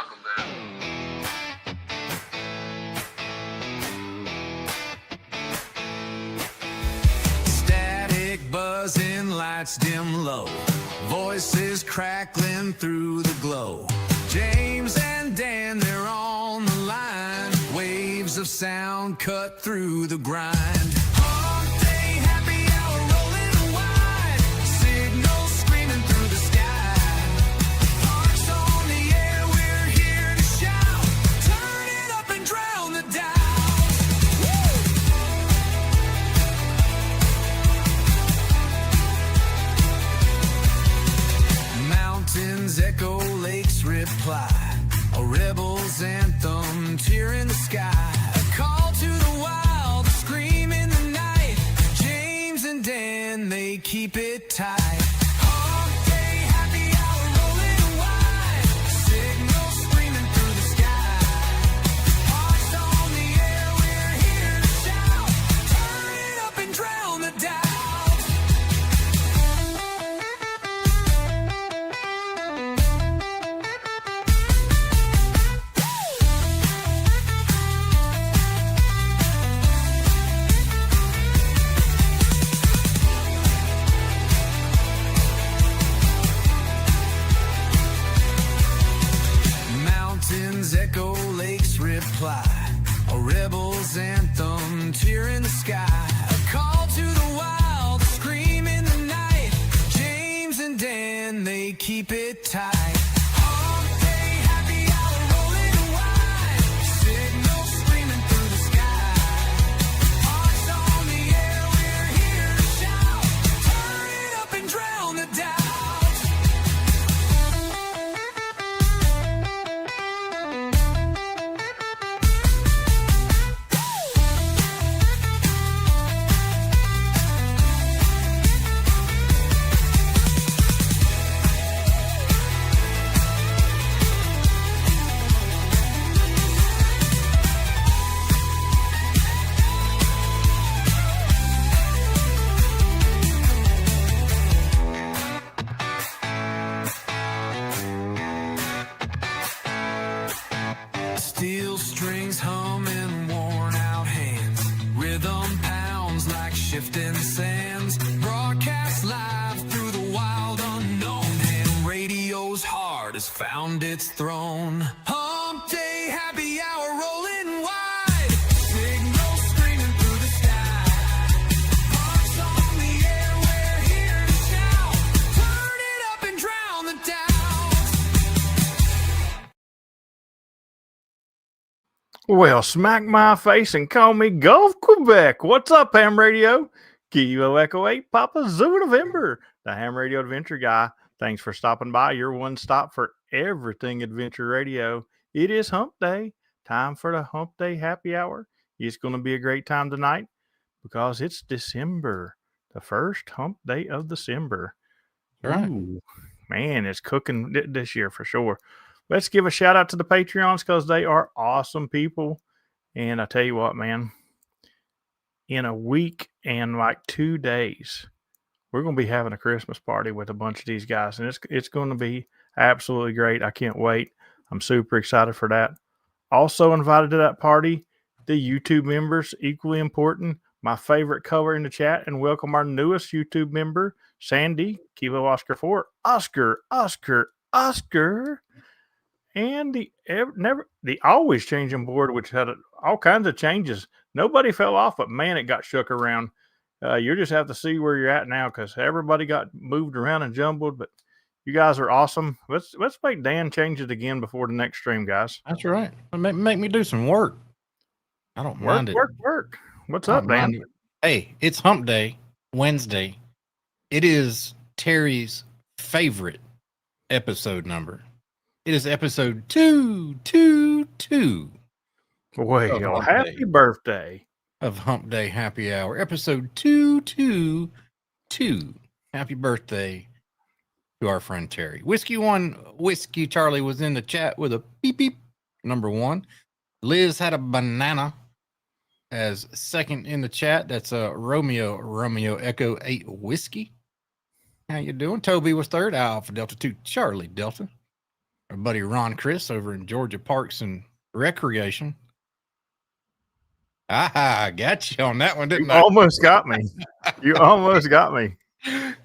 talking about. Static buzzing, lights dim low, voices crackling through the glow. James and Dan, they're on the line. Waves of sound cut through the grind. Hump Day Happy Hour rolling wide. Signals screaming through the sky. Hearts on the air, we're here to shout. Turn it up and drown the doubt. Mountains echo, lakes reply. A rebel's anthem, tear in the sky. A call to the wild, a scream in the night. James and Dan, they keep it tight. Hump Day Happy Hour rolling wide. Signals screaming through the sky. Hearts on the air, we're here to shout. Turn it up and drown the doubt. Mountains echo, lakes reply. A rebel's anthem, tear in the sky. A call to the wild, a scream in the night. James and Dan, they keep it tight. Hump Day Happy Hour rolling wide. Signals screaming through the sky. Hearts on the air, we're here to shout. Turn it up and drown the doubt. Steel strings humming, worn out hands. Rhythm pounds like shifting sands. Broadcast live through the wild unknown. And radio's heart has found its throne. Hump Day Happy Hour rolling wide. Signals screaming through the sky. Hearts on the air, we're here to shout. Turn it up and drown the doubt. Well, smack my face and call me Gulf Quebec. What's up, Ham Radio? Kilo Echo 8, Papa Zulu November, the Ham Radio Adventure Guy. Thanks for stopping by. Your one stop for everything Adventure Radio. It is Hump Day. Time for the Hump Day Happy Hour. It's going to be a great time tonight because it's December, the first Hump Day of December. Right. Ooh, man, it's cooking this year for sure. Let's give a shout out to the Patreons because they are awesome people. And I tell you what, man, in a week and like 2 days, we're going to be having a Christmas party with a bunch of these guys. And it's going to be absolutely great. I can't wait. I'm super excited for that. Also invited to that party, the YouTube members, equally important. My favorite color in the chat, and welcome our newest YouTube member, Sandy, Kilo Oscar 4, Oscar. And the always changing board, which had all kinds of changes. Nobody fell off, but man, it got shook around. You just have to see where you're at now because everybody got moved around and jumbled. But you guys are awesome. Let's make Dan change it again before the next stream, guys. That's right. Make me do some work. I don't mind it. Work. What's up, Dan? Hey, it's Hump Day, Wednesday. It is Terry's favorite episode number. It is episode 222. Well, happy birthday of Hump Day Happy Hour. Episode 222. Happy birthday to our friend Terry. Whiskey Charlie was in the chat with a beep beep. Number 1. Liz had a banana as second in the chat. That's Romeo Echo 8 Whiskey. How you doing? Toby was third. Alpha Delta 2 Charlie Delta. our buddy Ron Chris over in Georgia Parks and Recreation. I got you on that one, didn't You I? almost got me. You almost got me.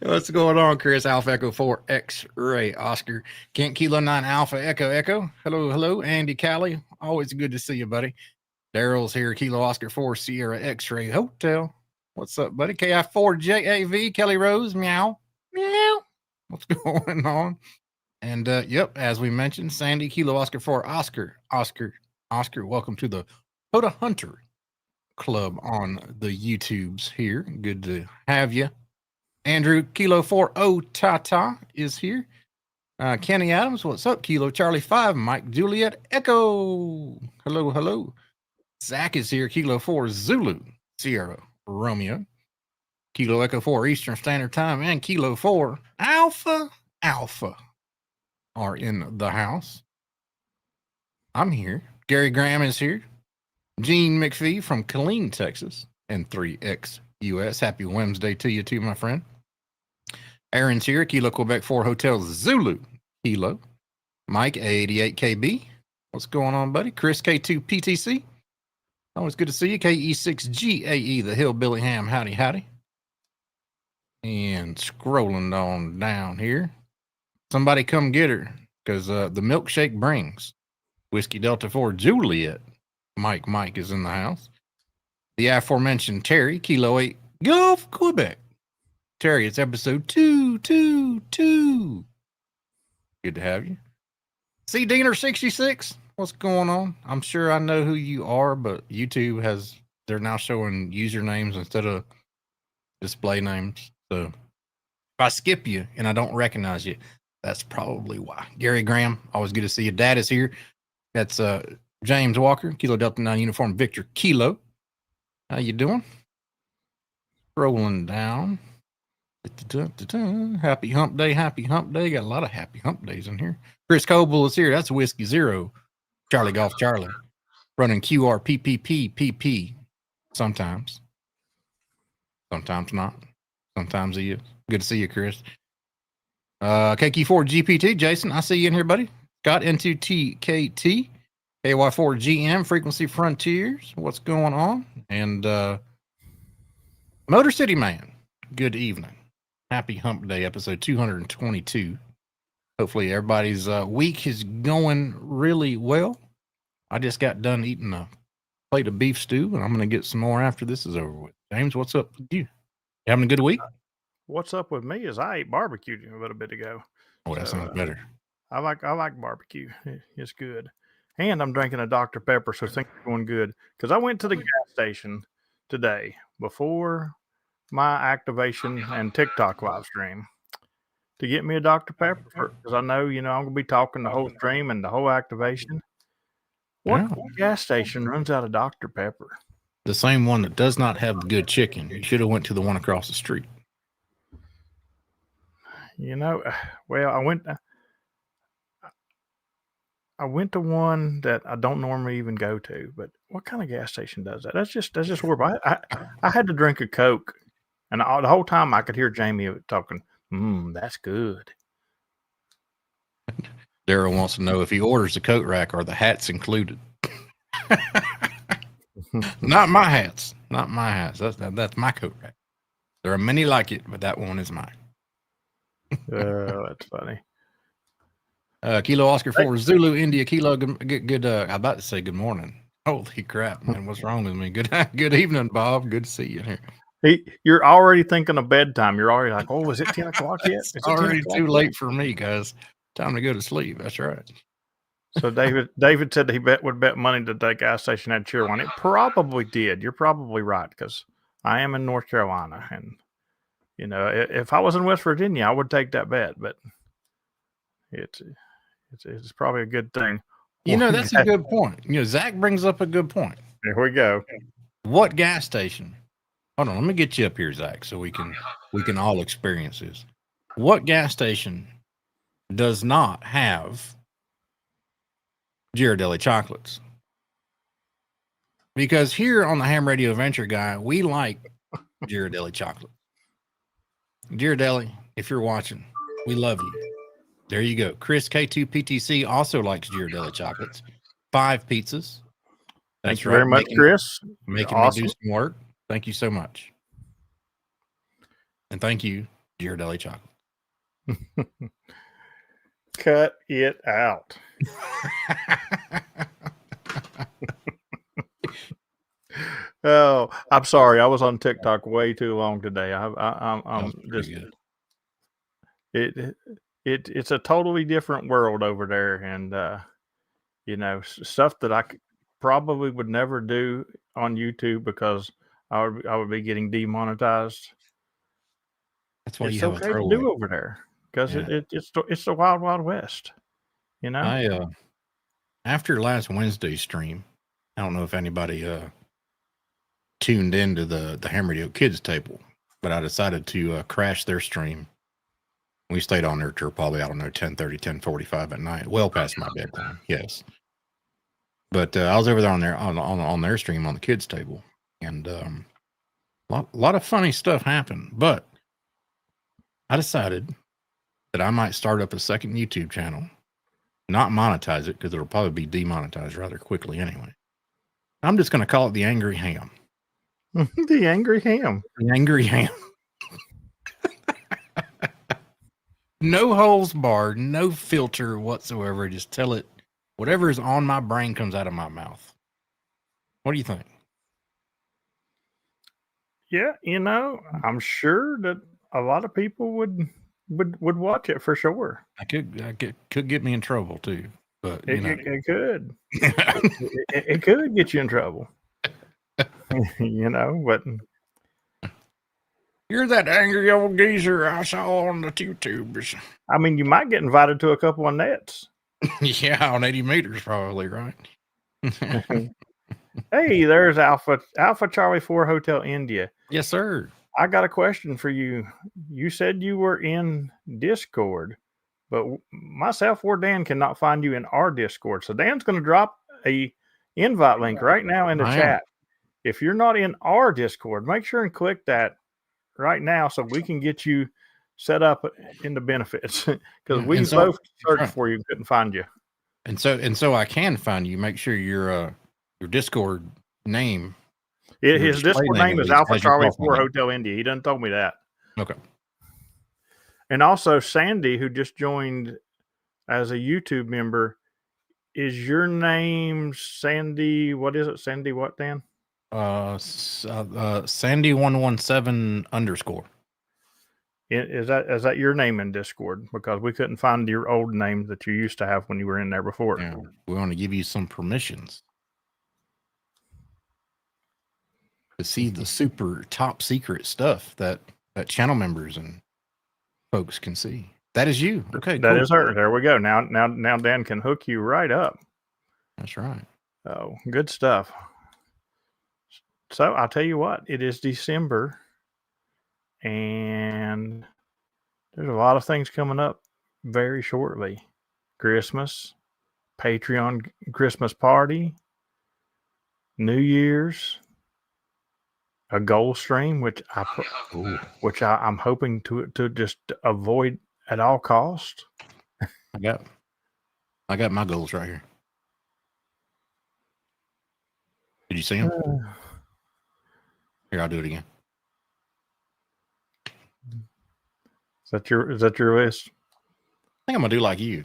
What's going on, Chris? Alpha Echo 4 X-Ray Oscar. Kent Kilo 9 Alpha Echo Echo. Hello. Andy Callie. Always good to see you, buddy. Daryl's here. Kilo Oscar 4 Sierra X-Ray Hotel. What's up, buddy? KI4 JAV. Kelly Rose. Meow. Meow. What's going on? And yep, as we mentioned, Sandy Kilo Oscar 4 Oscar. Welcome to the POTA Hunter Club on the YouTubes here. Good to have you. Andrew Kilo 40 Tata is here. Kenny Adams, what's up? Kilo Charlie 5 Mike Juliet Echo. Hello. Zach is here. Kilo 4 Zulu Sierra Romeo. Kilo Echo 4 Eastern Standard Time and Kilo 4 Alpha are in the house. I'm here. Gary Graham is here. Gene McPhee from Killeen, Texas, and 3X US. Happy Wednesday to you too, my friend. Aaron's here. Kilo Quebec 4 Hotel Zulu Kilo. Mike A88KB. What's going on, buddy? Chris K2 PTC. Always good to see you. KE6GAE, the Hillbilly Ham. Howdy. And scrolling on down here. Somebody come get her, because the milkshake brings. Whiskey Delta 4 Juliet. Mike is in the house. The aforementioned Terry, Kilo 8 Gulf, Quebec. Terry, it's episode 222. Good to have you. C. Diener 66. What's going on? I'm sure I know who you are, but YouTube they're now showing usernames instead of display names. So if I skip you and I don't recognize you, that's probably why. Gary Graham, always good to see you. Dad is here. That's James Walker, Kilo Delta 9 Uniform Victor Kilo. How you doing? Rolling down. Happy Hump Day. Got a lot of happy hump days in here. Chris Coble is here. That's Whiskey Zero. Charlie Golf Charlie. Running QR PP. Sometimes. Sometimes not. Sometimes he is. Good to see you, Chris. KQ4 GPT. Jason, I see you in here, buddy. Got into TKT. KY4 GM. Frequency Frontiers. What's going on? And Motor City Man. Good evening. Happy Hump Day, episode 222. Hopefully everybody's week is going really well. I just got done eating a plate of beef stew, and I'm going to get some more after this is over with. James, what's up with you? You having a good week? What's up with me is I ate barbecue a little bit ago. Oh, that sounds better. I like barbecue. It's good. And I'm drinking a Dr. Pepper, so things are going good. Because I went to the gas station today before my activation and TikTok live stream to get me a Dr. Pepper, because I know, I'm going to be talking the whole stream and the whole activation. What gas station runs out of Dr. Pepper? The same one that does not have good chicken. You should have went to the one across the street. Well, I went to one that I don't normally even go to, but what kind of gas station does that? That's just horrible. I had to drink a Coke, and the whole time I could hear Jamie talking. That's good. Daryl wants to know if he orders the coat rack, are the hats included? Not my hats. That's my coat rack. There are many like it, but that one is mine. That's funny. Kilo Oscar 4 Zulu India Kilo. Good. I'm about to say good morning. Holy crap, man! What's wrong with me? Good evening, Bob. Good to see you here. You're already thinking of bedtime. You're already like, oh, is it 10 o'clock yet? It's already too late for me, guys. Time to go to sleep. That's right. So David said he would bet money that that gas station had cheer one. It probably did. You're probably right, because I am in North Carolina, and if I was in West Virginia, I would take that bet. But it's probably a good thing. That's a good point. Zach brings up a good point. Here we go. What gas station? Hold on, let me get you up here, Zach, so we can all experience this. What gas station does not have Ghirardelli chocolates? Because here on the Ham Radio Adventure Guy, we like Ghirardelli chocolate. Ghirardelli, if you're watching, we love you. There you go. Chris K2PTC also likes Ghirardelli chocolates. 5 pizzas. Thank you very much, Chris. Making Awesome. me do some work. Thank you so much. And thank you, Ghirardelli chocolate. Cut it out. Oh, I'm sorry. I was on TikTok way too long today. I'm just good. it's a totally different world over there, and stuff that I probably would never do on YouTube because I would be getting demonetized. That's why it's you have okay a to throwaway. do over there because it's the wild, wild west. I after last Wednesday's stream, I don't know if anybody tuned into the Ham Radio Kids table, but I decided to crash their stream. We stayed on there till probably, I don't know, 10:30, 10:45 at night, well past my bedtime. Yes, but I was over there on their stream on the kids table, and a lot of funny stuff happened. But I decided that I might start up a second YouTube channel, not monetize it because it'll probably be demonetized rather quickly anyway. I'm just going to call it the Angry Ham. The Angry Ham. The Angry Ham. No holes barred, no filter whatsoever. Just tell it whatever is on my brain comes out of my mouth. What do you think? Yeah, I'm sure that a lot of people would watch it for sure. I could get me in trouble too, but it could. it could get you in trouble. But you're that angry old geezer I saw on the YouTubes. I mean, you might get invited to a couple of nets. Yeah, on 80 meters probably, right? Hey, there's Alpha Charlie 4 Hotel India. Yes, sir. I got a question for you. You said you were in Discord, but myself or Dan cannot find you in our Discord. So Dan's going to drop a invite link right now in the chat. If you're not in our Discord, make sure and click that right now so we can get you set up in the benefits, because we both searched for you, couldn't find you. And so I can find you. Make sure your Discord name. His Discord name is Alpha Charlie 4 Hotel India. He done told me that. Okay. And also Sandy, who just joined as a YouTube member, is your name Sandy? What is it? Sandy what, Dan? Sandy117_. Is that your name in Discord? Because we couldn't find your old name that you used to have when you were in there before. Yeah, we want to give you some permissions to see the super top secret stuff that channel members and folks can see. That is you. Okay, that is her. There we go. Now Dan can hook you right up. That's right. Oh, good stuff. So I'll tell you what, it is December, and there's a lot of things coming up very shortly. Christmas, Patreon Christmas party, New Year's, a goal stream, which I'm hoping to just avoid at all costs. I got my goals right here. Did you see them? Here, I'll do it again. Is that your list? I think I'm gonna do like you.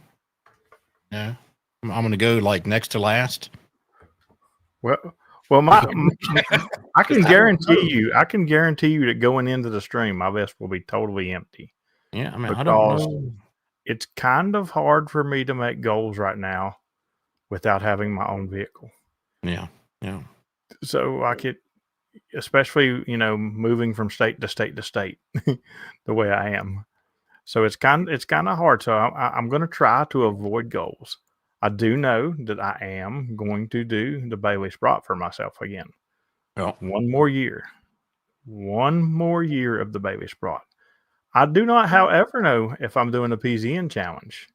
Yeah, I'm gonna go like next to last. Well, I can guarantee you that going into the stream, my list will be totally empty. Yeah, I mean, I don't know. It's kind of hard for me to make goals right now without having my own vehicle. Yeah. So I could, especially moving from state to state to state, the way I am. So it's kind of hard. So I'm going to try to avoid goals. I do know that I am going to do the Bailey Sprott for myself again. Oh. One more year of the Bailey Sprott. I do not, however, know if I'm doing a PZN challenge.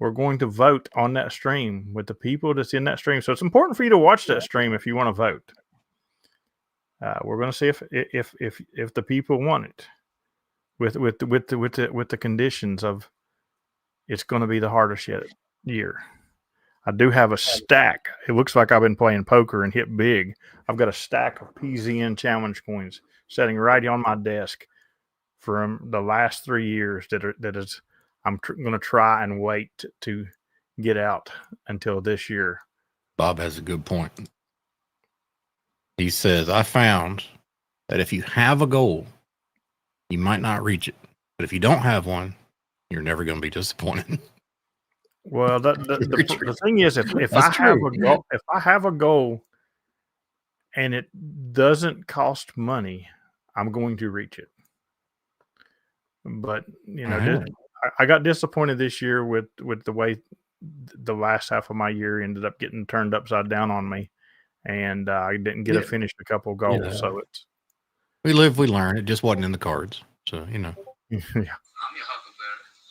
We're going to vote on that stream with the people that's in that stream. So it's important for you to watch that stream if you want to vote. We're going to see if the people want it with the conditions of it's going to be the hardest year. I do have a stack. It looks like I've been playing poker and hit big. I've got a stack of PZN challenge coins sitting right on my desk from the last 3 years I'm going to try and wait to get out until this year. Bob has a good point. He says, I found that if you have a goal, you might not reach it. But if you don't have one, you're never going to be disappointed. Well, the thing is, if I have a goal and it doesn't cost money, I'm going to reach it. But I got disappointed this year with the way the last half of my year ended up getting turned upside down on me, and I didn't get to finish a couple of goals. So it's we live, we learn. It just wasn't in the cards. So yeah,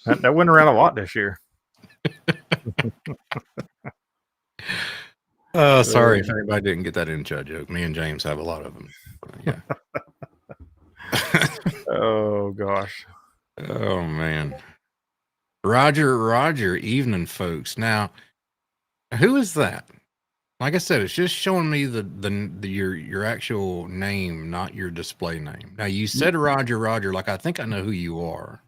that went around a lot this year. Sorry if anybody didn't get that inside joke. Me and James have a lot of them. Yeah. Oh gosh. Oh man. Roger, evening folks. Now, who is that? Like I said, it's just showing me your actual name, not your display name. Now you said Roger, like I think I know who you are.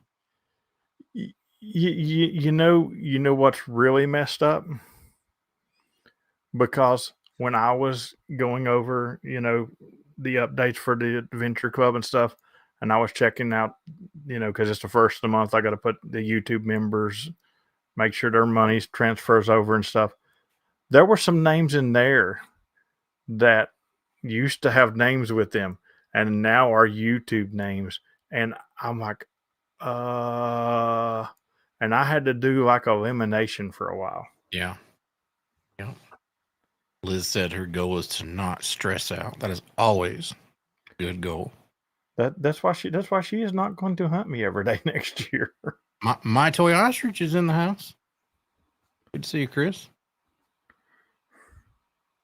You know what's really messed up? Because when I was going over, the updates for the Adventure Club and stuff, and I was checking out, because it's the first of the month, I got to put the YouTube members, make sure their money transfers over and stuff. There were some names in there that used to have names with them and now are YouTube names. And I'm like, and I had to do like elimination for a while. Yeah. Liz said her goal is to not stress out. That is always a good goal. That's why she is not going to hunt me every day next year. My toy ostrich is in the house. Good to see you, Chris.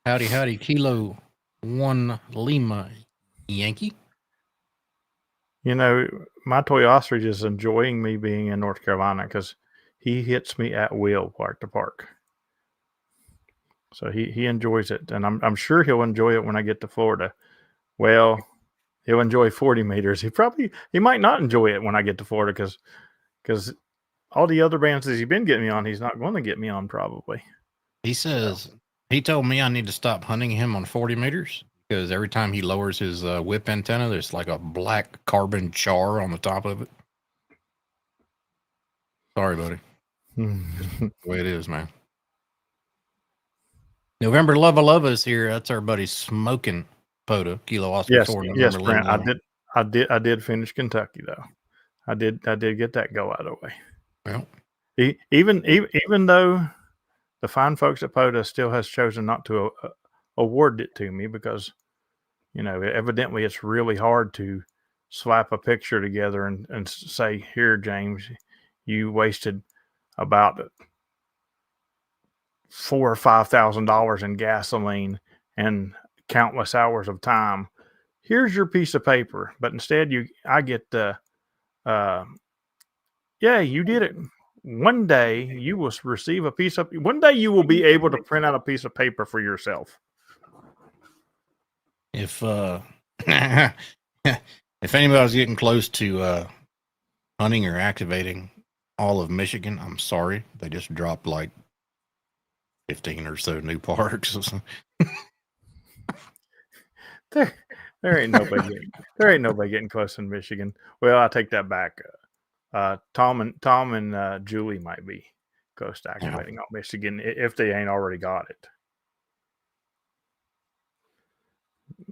Howdy, Kilo 1 Lima Yankee. My toy ostrich is enjoying me being in North Carolina because he hits me at will park to park. So he enjoys it, and I'm sure he'll enjoy it when I get to Florida. Well, he'll enjoy 40 meters. He might not enjoy it when I get to Florida because all the other bands that he's been getting me on, he's not going to get me on probably. He says he told me I need to stop hunting him on 40 meters because every time he lowers his whip antenna, there's like a black carbon char on the top of it. Sorry, buddy. The way it is, man. November Lava is here. That's our buddy Smoking POTA Kilo Oscar 4. Yes, Brent. I did finish Kentucky though. I did get that go out of the way. Well, even though the fine folks at POTA still has chosen not to award it to me because evidently it's really hard to slap a picture together and say, here, James, you wasted about $4,000 or $5,000 in gasoline and countless hours of time. Here's your piece of paper, but instead I get you did it. One day you will receive one day you will be able to print out a piece of paper for yourself. If if anybody's getting close to hunting or activating all of Michigan, I'm sorry. They just dropped like 15 or so new parks. There ain't nobody getting close in Michigan. Well, I take that back. Tom and Julie might be close to activating on Michigan if they ain't already got it.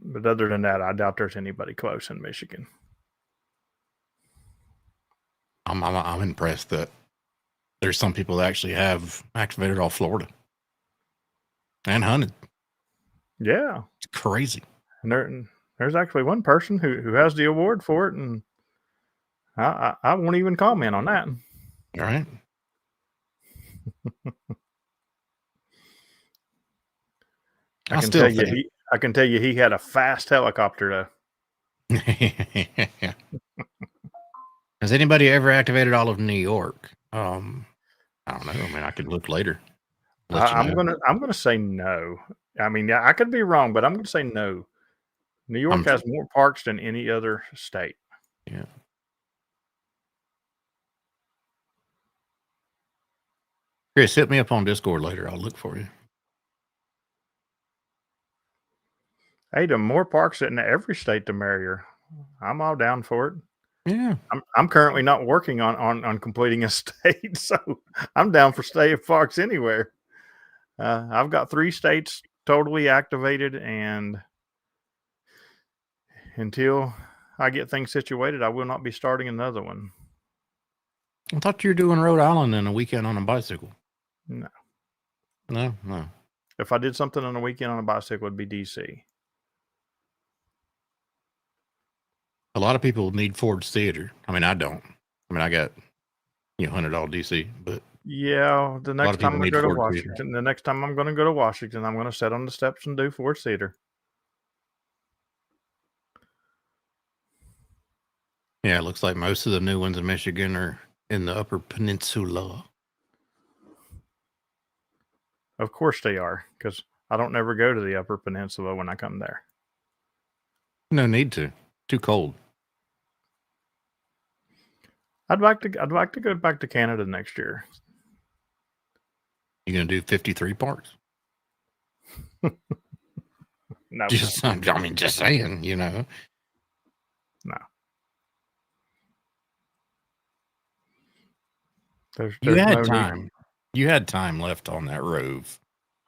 But other than that, I doubt there's anybody close in Michigan. I'm impressed that there's some people that actually have activated all Florida and hunted. Yeah, it's crazy. And there's actually one person who has the award for it, and I won't even comment on that. All right. I can tell you he had a fast helicopter though. Has anybody ever activated all of New York? I don't know. I mean, I could look later. I'm gonna say no. I mean, I could be wrong, but I'm gonna say no. New York has more parks than any other state. Yeah. Chris, hit me up on Discord later. I'll look for you. Hey, the more parks in every state, the merrier. I'm all down for it. Yeah. I'm currently not working on completing a state, so I'm down for state parks anywhere. I've got 3 states totally activated, and until I get things situated, I will not be starting another one. I thought you were doing Rhode Island in a weekend on a bicycle. No. No. If I did something on a weekend on a bicycle, it would be DC. A lot of people need Ford's Theater. I mean, I don't. I mean, I got $100 DC, but yeah, the next time I go to Washington, Theater. the next time I'm going to go to Washington, I'm going to sit on the steps and do Ford's Theater. Yeah, it looks like most of the new ones in Michigan are in the Upper Peninsula. Of course they are, because I don't never go to the Upper Peninsula when I come there. No need to. Too cold. I'd like to go back to Canada next year. You gonna do 53 parks? No. Just saying, No. There's You had no time. need. You had time left on that Rove.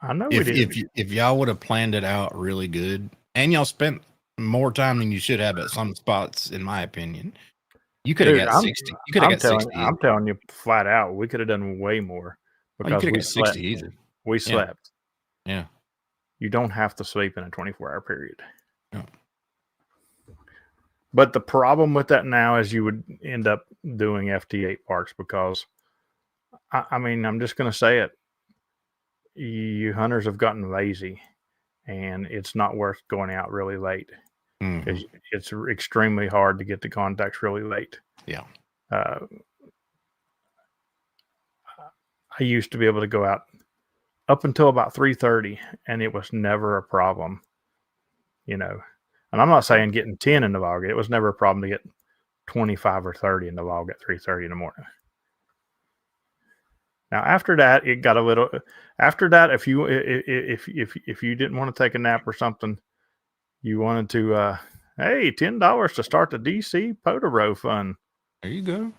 I know we did. If y'all would have planned it out really good, and y'all spent more time than you should have at some spots, in my opinion, you could have got 60. You could have got 60. I'm telling you flat out, we could have done way more because we slept. 60 easy. We slept. Yeah. You don't have to sleep in a 24-hour period. No. But the problem with that now is you would end up doing FT8 parks because, I mean, I'm just going to say it. You hunters have gotten lazy, and it's not worth going out really late. Mm-hmm. It's extremely hard to get the contacts really late. Yeah. I used to be able to go out up until about 3:30, and it was never a problem, And I'm not saying getting 10 in the log. It was never a problem to get 25 or 30 in the log at 3:30 in the morning. Now after that, it got a little. After that, if you didn't want to take a nap or something, you wanted to, hey, $10 to start the DC POTA Row Fund. There you go.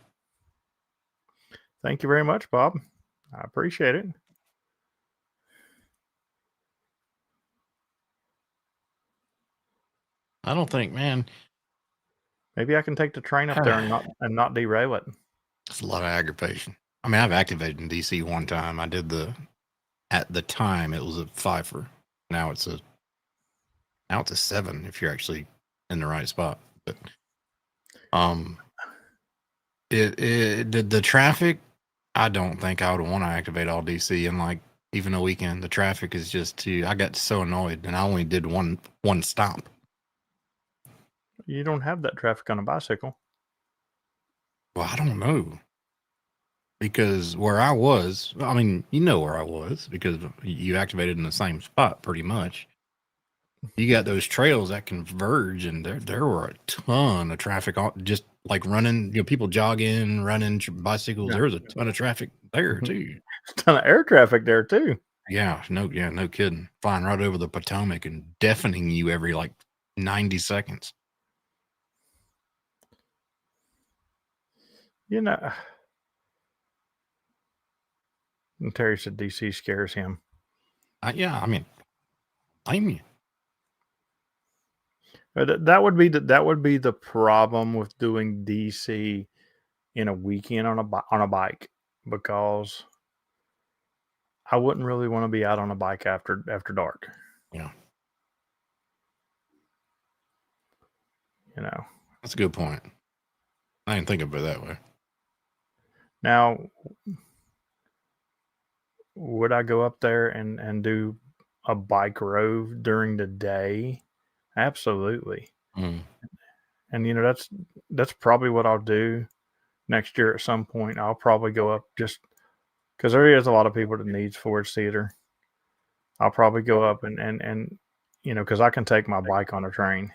Thank you very much, Bob. I appreciate it. I don't think, man. Maybe I can take the train up there and not derail it. It's a lot of aggravation. I mean, I've activated in DC one time. I did at the time it was a 5-er. Now it's a 7 if you're actually in the right spot. But the traffic, I don't think I would want to activate all DC in like even a weekend. The traffic is just too. I got so annoyed, and I only did one stop. You don't have that traffic on a bicycle. Well, I don't know. Because where I was, I mean, where I was because you activated in the same spot pretty much. You got those trails that converge, and there were a ton of traffic on just like running, people jogging, running bicycles. Yeah. There was a ton of traffic there too. A ton of air traffic there too. Yeah, no kidding. Flying right over the Potomac and deafening you every like 90 seconds. And Terry said DC scares him. Yeah, I mean, that would be the problem with doing DC in a weekend on a bike, because I wouldn't really want to be out on a bike after dark. Yeah. That's a good point. I didn't think of it that way. Now, would I go up there and do a bike rove during the day? Absolutely. And that's probably what I'll do next year at some point. I'll probably go up just because there is a lot of people that needs Ford's Theater. I'll probably go up and because I can take my bike on a train.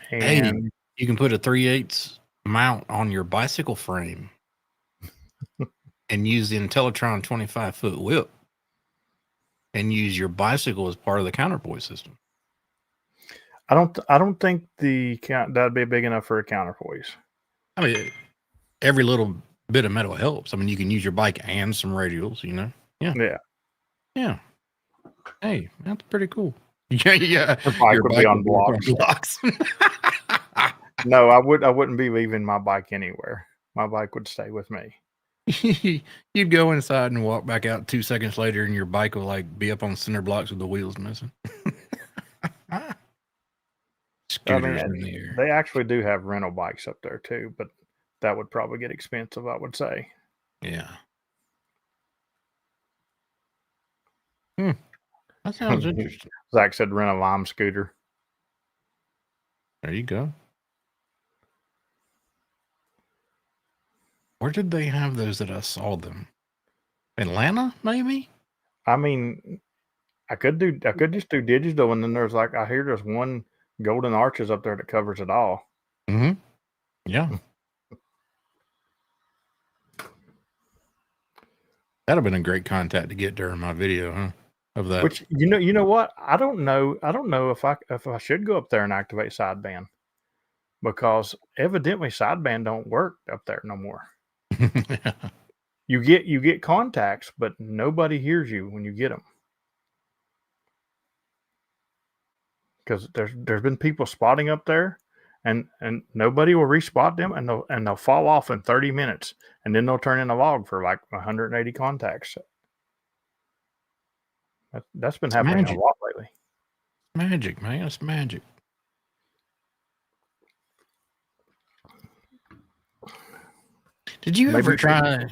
Hey, And you can put a 3/8 mount on your bicycle frame and use the Intellitron 25-foot whip and use your bicycle as part of the counterpoise system. I don't think that'd be big enough for a counterpoise. I mean, every little bit of metal helps. I mean, you can use your bike and some radials, Yeah. Hey, that's pretty cool. Yeah. The bike Your would bike be on would walk blocks. blocks. No, I wouldn't be leaving my bike anywhere. My bike would stay with me. You'd go inside and walk back out 2 seconds later, and your bike will be up on center blocks with the wheels missing. Scooters in the air. They actually do have rental bikes up there too, but that would probably get expensive, I would say. Yeah. That sounds interesting. Zach said rent a Lime scooter. There you go. Where did they have those that I saw them? Atlanta, maybe? I mean, I could just do digital, and then there's I hear there's one Golden Arches up there that covers it all. Mm-hmm. Yeah. That'd have been a great contact to get during my video, huh? Of that. Which you know what? I don't know if I should go up there and activate sideband, because evidently sideband don't work up there no more. You get contacts, but nobody hears you when you get them. Because there's been people spotting up there, and nobody will respot them, and they'll fall off in 30 minutes, and then they'll turn in a log for 180 contacts. That's been happening a lot lately. Magic, man. It's magic. Did you ever try?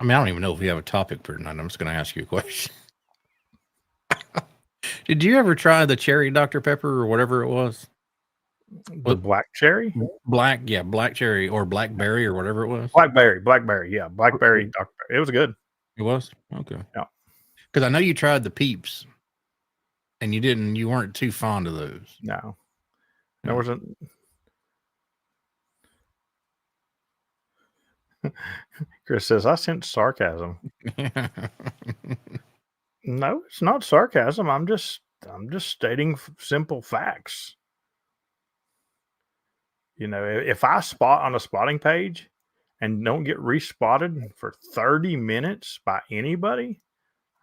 I mean, I don't even know if we have a topic for tonight. I'm just going to ask you a question. Did you ever try the cherry Dr. Pepper or whatever it was? The black cherry? Black cherry or blackberry or whatever it was. Blackberry, yeah. Blackberry Dr. Pepper. It was good. It was? Okay. Yeah. Because I know you tried the Peeps and you weren't too fond of those. No. There wasn't. Chris says, I sense sarcasm. No, it's not sarcasm. I'm just stating simple facts. If I spot on a spotting page and don't get respotted for 30 minutes by anybody,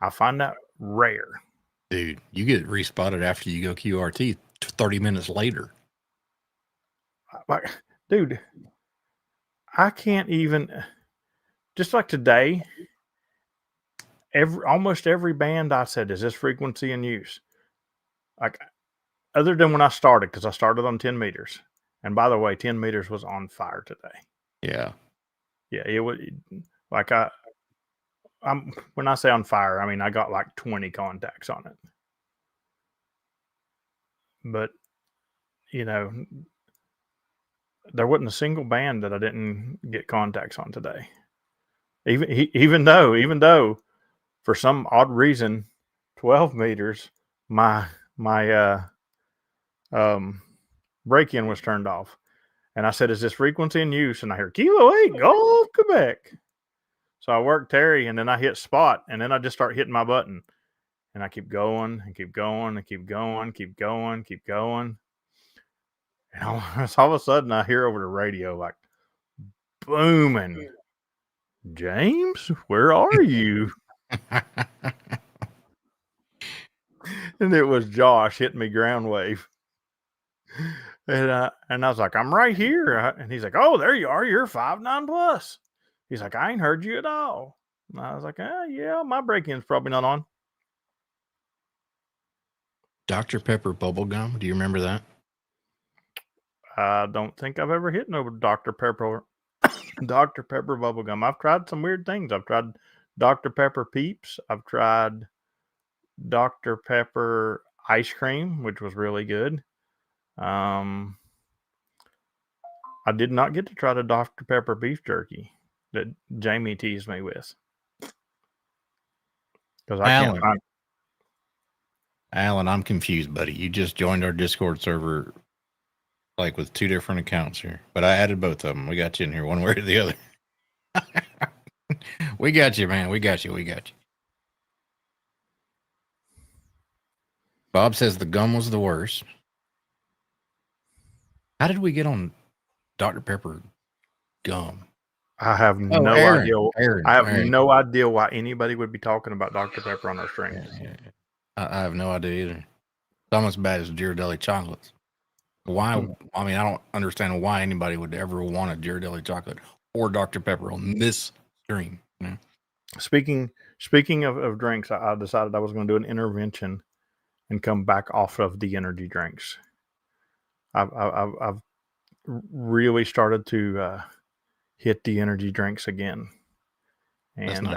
I find that rare. Dude, you get respotted after you go QRT 30 minutes later. Dude, I can't even. Just like today, almost every band I said, is this frequency in use? Other than when I started, because I started on 10 meters. And by the way, 10 meters was on fire today. Yeah. Yeah, it was when I say on fire, I mean I got 20 contacts on it. But there wasn't a single band that I didn't get contacts on today. Even though for some odd reason 12 meters my break-in was turned off, and I said, is this frequency in use? And I hear Kilo 8 Golf Quebec. So I worked Terry, and then I hit spot, and then I just start hitting my button, and I keep going and keep going and keep going, and all of a sudden I hear over the radio booming, James, where are you? And it was Josh hitting me ground wave. And I was like, I'm right here. And he's like, oh, there you are. You're 5.9 plus. He's like, I ain't heard you at all. And I was like, yeah, my break-in's probably not on. Dr. Pepper bubblegum. Do you remember that? I don't think I've ever hit no Dr. Pepper bubblegum. I've tried some weird things. I've tried Dr. Pepper Peeps. I've tried Dr. Pepper ice cream, which was really good. I did not get to try the Dr. Pepper beef jerky. that Jamie teased me with. Because I can't find. Alan, I'm confused, buddy. You just joined our Discord server like with 2 different accounts here, but I added both of them. We got you in here one way or the other. We got you, man. We got you. Bob says the gum was the worst. How did we get on Dr. Pepper gum? I have no idea. I have Aaron. no idea why anybody would be talking about Dr. Pepper on their streams. Yeah. I have no idea either. It's almost as bad as Ghirardelli chocolates. Why? I mean, I don't understand why anybody would ever want a Ghirardelli chocolate or Dr. Pepper on this stream. You know? Speaking of drinks, I decided I was going to do an intervention and come back off of the energy drinks. I've really started to hit the energy drinks again, and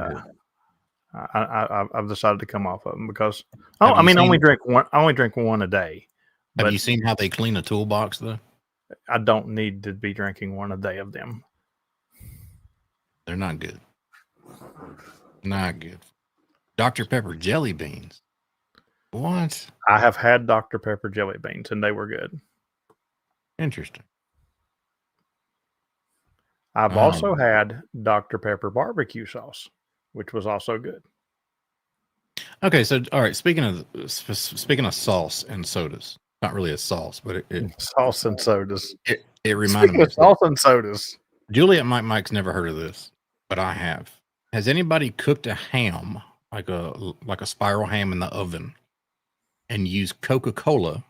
I've decided to come off of them because I only drink one. I only drink one a day. Have you seen how they clean a toolbox though? I don't need to be drinking one a day of them. They're not good. Not good. Dr. Pepper jelly beans. What? I have had Dr. Pepper jelly beans and they were good. Interesting. I've also had Dr. Pepper barbecue sauce, which was also good. Okay, so all right. Speaking of sauce and sodas, not really a sauce, but it sauce and sodas. It reminded me of sauce and sodas. Juliet Mike's never heard of this, but I have. Has anybody cooked a ham like a spiral ham in the oven and used Coca-Cola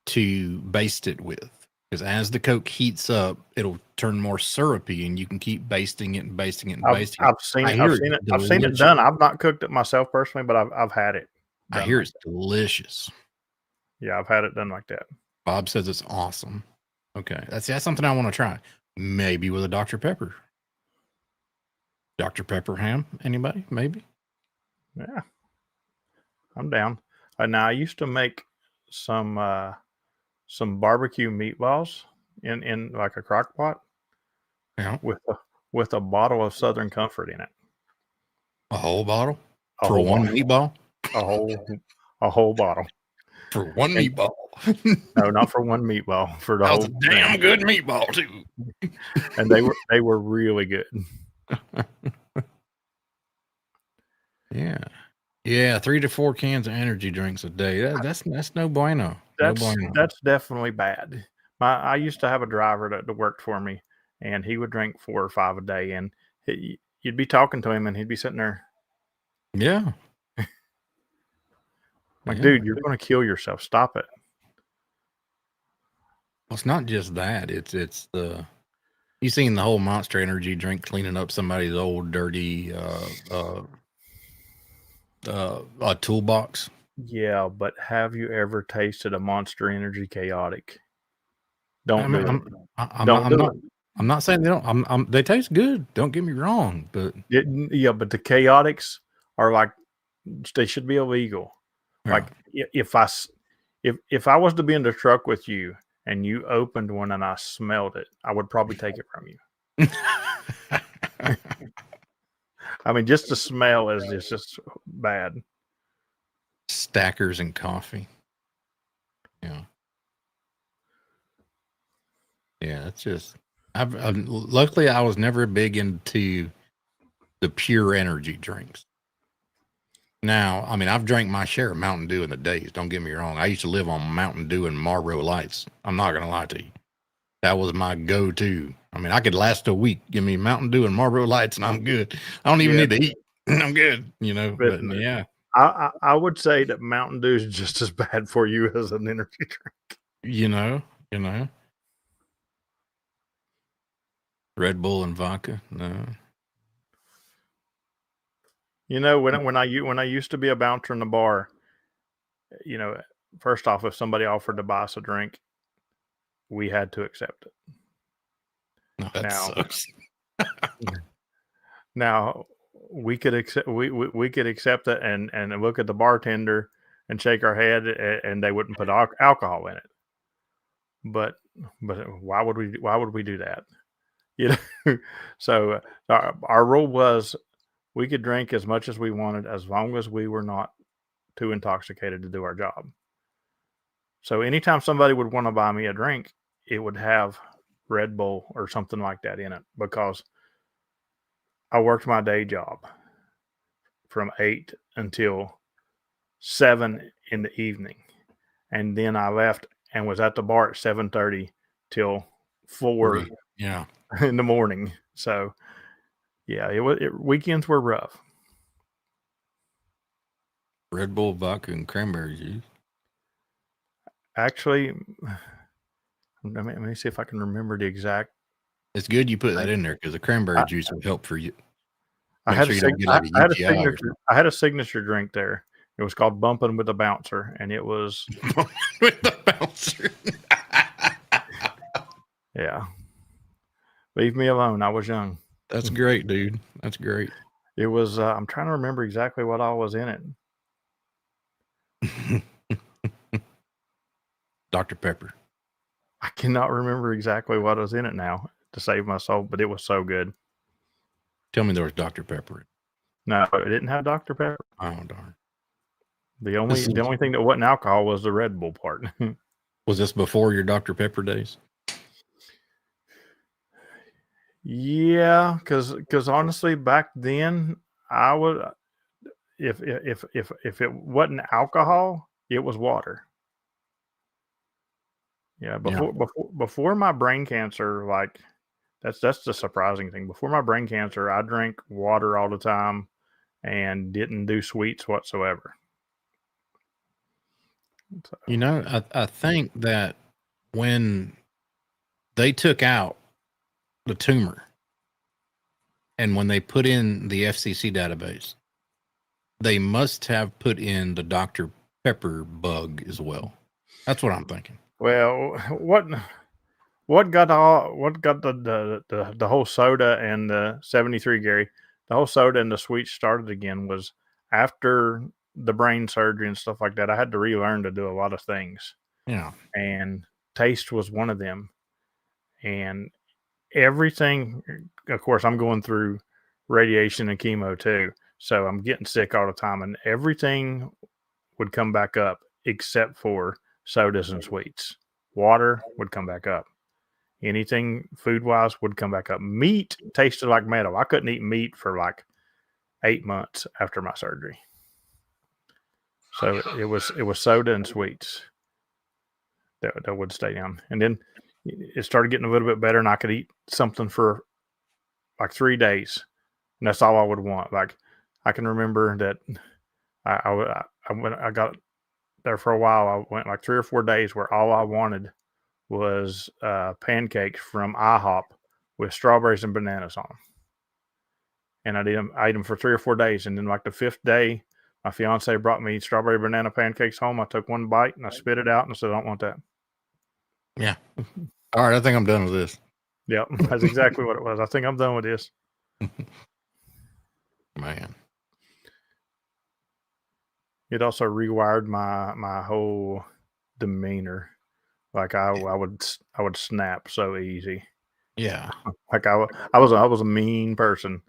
to baste it with? Because as the Coke heats up, it'll turn more syrupy, and you can keep basting it and basting it and basting it. I've seen it done. I've not cooked it myself personally, but I've had it. I hear it's delicious. Yeah, I've had it done like that. Bob says it's awesome. Okay, that's something I want to try. Maybe with a Dr. Pepper. Dr. Pepper ham? Anybody? Maybe. Yeah, I'm down. Now I used to make some barbecue meatballs in like a crock pot. Yeah. With a bottle of Southern Comfort in it. A whole bottle? For one meatball? A whole bottle. For one meatball. No, not for one meatball. For the whole. That was a damn good meatball too. And they were really good. Yeah, 3 to 4 cans of energy drinks a day. That's no bueno. That's definitely bad. I used to have a driver that worked for me, and he would drink 4 or 5 a day, and you'd be talking to him, and he'd be sitting there. Yeah. Dude, you're going to kill yourself. Stop it. Well, it's not just that. It's the. You seen the whole Monster Energy drink cleaning up somebody's old dirty toolbox? Yeah, but have you ever tasted a Monster Energy Chaotic? Don't do it. I'm not saying they don't. They taste good. Don't get me wrong, but but the Chaotics are like they should be illegal. Yeah. Like if I was to be in the truck with you and you opened one and I smelled it, I would probably take it from you. I mean, just the smell is just bad. Stackers and coffee. Yeah. Yeah, it's just. Luckily, I was never big into the pure energy drinks. Now, I mean, I've drank my share of Mountain Dew in the days. Don't get me wrong. I used to live on Mountain Dew and Marlboro Lights. I'm not going to lie to you. That was my go-to. I mean, I could last a week. Give me Mountain Dew and Marlboro Lights, and I'm good. I don't even need to eat. I'm good, you know. But yeah. I would say that Mountain Dew is just as bad for you as an energy drink. You know. Red Bull and vodka, no. You know, when I used to be a bouncer in the bar, you know, first off, if somebody offered to buy us a drink, we had to accept it. No, that sucks. Now we could accept we could accept it and look at the bartender and shake our head, and they wouldn't put alcohol in it. But why would we do that? You know, so our rule was we could drink as much as we wanted as long as we were not too intoxicated to do our job. So anytime somebody would want to buy me a drink, it would have Red Bull or something like that in it because I worked my day job from 8 until 7 in the evening. And then I left and was at the bar at 7:30 till 4 Yeah. in the morning. So yeah, weekends were rough. Red Bull, vodka, and cranberry juice. Actually, let me see if I can remember the exact. It's good you put that in there because the cranberry juice will help for you. I Make had sure a you don't get like a I had a UTI or signature. I had a signature drink there. It was called Bumpin' with a Bouncer, and it was something. With the bouncer. yeah. Leave me alone. I was young. That's great, dude. That's great. It was. I'm trying to remember exactly what all was in it. Dr. Pepper. I cannot remember exactly what was in it now to save my soul, but it was so good. Tell me there was Dr. Pepper. No, it didn't have Dr. Pepper. Oh darn! The only thing that wasn't alcohol was the Red Bull part. Was this before your Dr. Pepper days? Yeah, because honestly, back then I would if it wasn't alcohol, it was water. Yeah, before my brain cancer, like that's the surprising thing. Before my brain cancer, I drank water all the time and didn't do sweets whatsoever. So, You know, I think that when they took out the tumor and when they put in the FCC database, they must have put in the Dr. Pepper bug as well. That's what I'm thinking. well, what got the whole soda and the 73, Gary, the whole soda and the sweets started again was after the brain surgery and stuff like that. I had to relearn to do a lot of things. Yeah. And taste was one of them. And everything, of course, I'm going through radiation and chemo too. So I'm getting sick all the time, and everything would come back up except for sodas and sweets. Water would come back up. Anything food wise would come back up. Meat tasted like metal. I couldn't eat meat for like 8 months after my surgery. So it was soda and sweets that would stay down. And then it started getting a little bit better, and I could eat something for like 3 days, and that's all I would want. Like I can remember that I got there for a while. I went like 3 or 4 days where all I wanted was pancakes from IHOP with strawberries and bananas on them. And I ate them for 3 or 4 days. And then like the 5th day, my fiance brought me strawberry banana pancakes home. I took one bite and I spit it out and I said, I don't want that. Yeah. All right. I think I'm done with this. Yep. That's exactly what it was. I think I'm done with this. Man. It also rewired my whole demeanor. Like I would snap so easy. Yeah. Like I was a mean person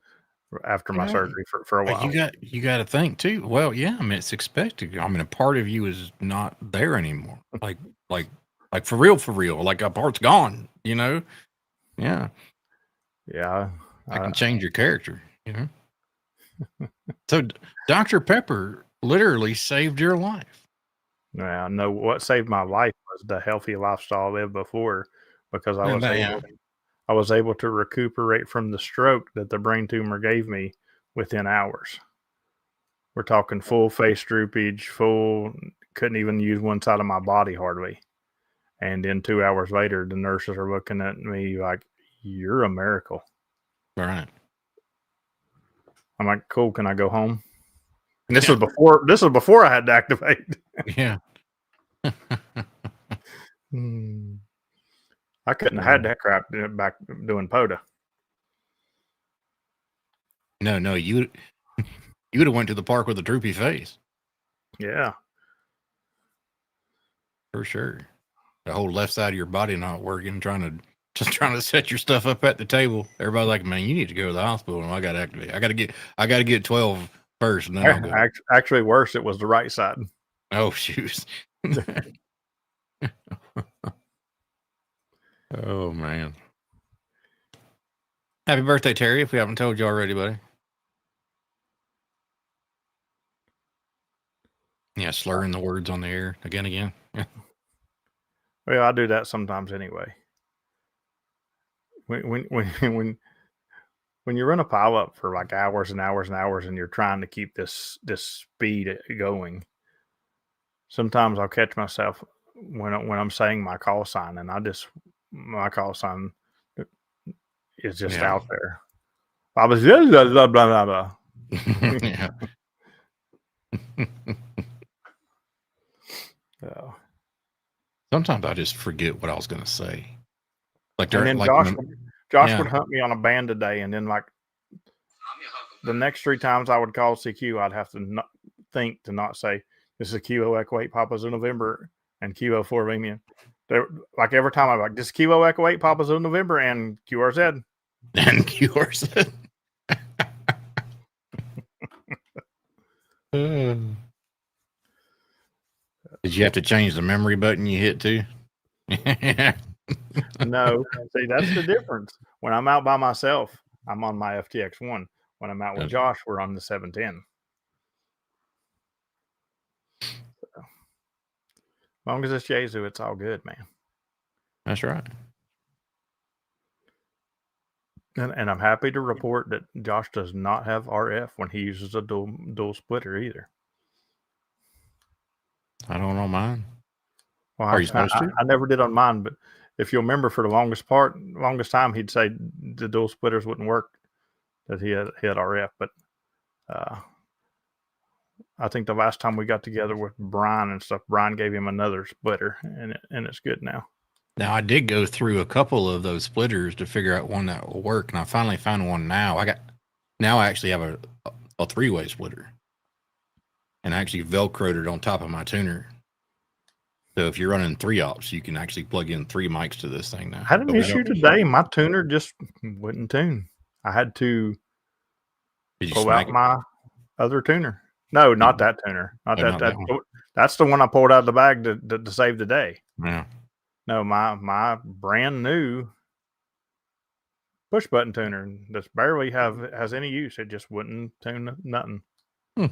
after my surgery for a while. You got to think too. Well, yeah, I mean it's expected. I mean a part of you is not there anymore. Like for real. Like a part's gone. You know. Yeah. Yeah. I can change your character. You know. So Dr. Pepper literally saved your life. Yeah, no. What saved my life was the healthy lifestyle I lived before, because I was able to recuperate from the stroke that the brain tumor gave me within hours. We're talking full face droopage, couldn't even use one side of my body hardly. And then 2 hours later, the nurses are looking at me like, "You're a miracle." All right. I'm like, "Cool, can I go home?" And this was before I had to activate. Yeah. I couldn't have had that crap back doing POTA. No, you would have went to the park with a droopy face. Yeah. For sure. The whole left side of your body not working, trying to just trying to set your stuff up at the table. Everybody's like, man, you need to go to the hospital. And I got to activate. I got to get 12 first, and then I'll go. Actually, worse, it was the right side. Oh, shoot. Oh, man. Happy birthday, Terry, if we haven't told you already, buddy. Yeah, slurring the words on the air again. Well, I do that sometimes anyway. When you run a pile up for like hours and hours and hours, and you're trying to keep this speed going, sometimes I'll catch myself when I'm saying my call sign, and my call sign is just out there. I was blah blah blah blah. Yeah. So, sometimes I just forget what I was going to say. Like, and then like Josh would hunt me on a band today, and then like the next 3 times I would call CQ, I'd have to think to not say this is Kilo Echo 8 Papa's in November and Kilo 4 Romeo. Like every time I'm like, this is Kilo Echo 8 Papa's in November and QRZ. And QRZ. Did you have to change the memory button you hit too? No. See, that's the difference. When I'm out by myself, I'm on my FTX1. When I'm out with Josh, we're on the 710. So, as long as it's Jesu, it's all good, man. That's right. And I'm happy to report that Josh does not have RF when he uses a dual splitter either. I don't know mine. Well, Are you supposed to? I never did on mine, but if you'll remember, for the longest time, he'd say the dual splitters wouldn't work, that he had RF. But I think the last time we got together with Brian and stuff, Brian gave him another splitter, and it's good now. Now, I did go through a couple of those splitters to figure out one that will work, and I finally found one now. I actually have a 3-way splitter, and I actually Velcroed it on top of my tuner. So if you're running 3 ops, you can actually plug in 3 mics to this thing now. I had an issue today. My tuner just wouldn't tune. I had to pull out my other tuner. No, not that tuner. Not that. That's the one I pulled out of the bag to save the day. Yeah. No, my brand new push button tuner that's barely has any use. It just wouldn't tune nothing. It's